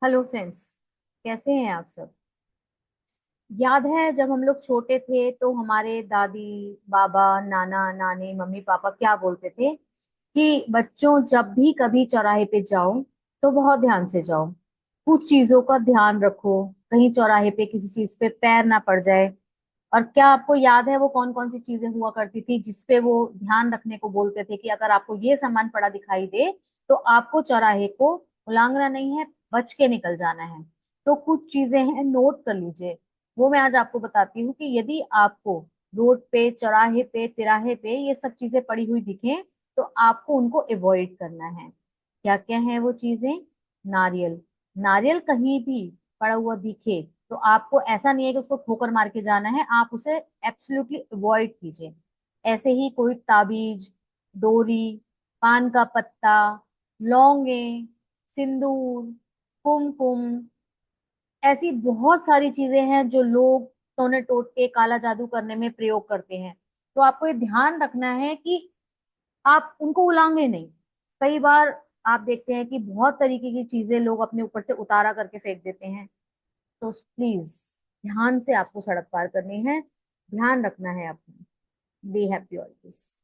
Hello friends. कैसे हैं आप सब। याद है जब हम लोग छोटे थे तो हमारे दादी बाबा नाना नानी मम्मी पापा क्या बोलते थे कि बच्चों जब भी कभी चौराहे पे जाओ तो बहुत ध्यान से जाओ। कुछ चीजों का ध्यान रखो, कहीं चौराहे पे किसी चीज पे पैर ना पड़ जाए। और क्या आपको याद है वो कौन कौन सी चीजें हुआ करती थी जिसपे वो ध्यान रखने को बोलते थे कि अगर आपको ये सामान पड़ा दिखाई दे तो आपको चौराहे को उलांघना नहीं है, बच के निकल जाना है। तो कुछ चीजें हैं, नोट कर लीजिए। वो मैं आज आपको बताती हूँ कि यदि आपको रोड पे चौराहे पे तिराहे पे ये सब चीजें पड़ी हुई दिखें तो आपको उनको अवॉइड करना है। क्या क्या है वो चीजें। नारियल। नारियल कहीं भी पड़ा हुआ दिखे तो आपको ऐसा नहीं है कि उसको ठोकर मार के जाना है, आप उसे एब्सोल्युटली अवॉइड कीजिए। ऐसे ही कोई ताबीज, डोरी, पान का पत्ता, लौंगे, सिंदूर, कुमकुम, ऐसी बहुत सारी चीजें हैं जो लोग टोने टोट के काला जादू करने में प्रयोग करते हैं। तो आपको ये ध्यान रखना है कि आप उनको उलांगे नहीं। कई बार आप देखते हैं कि बहुत तरीके की चीजें लोग अपने ऊपर से उतारा करके फेंक देते हैं। तो प्लीज ध्यान से आपको सड़क पार करनी है, ध्यान रखना है अपना। Be happy always.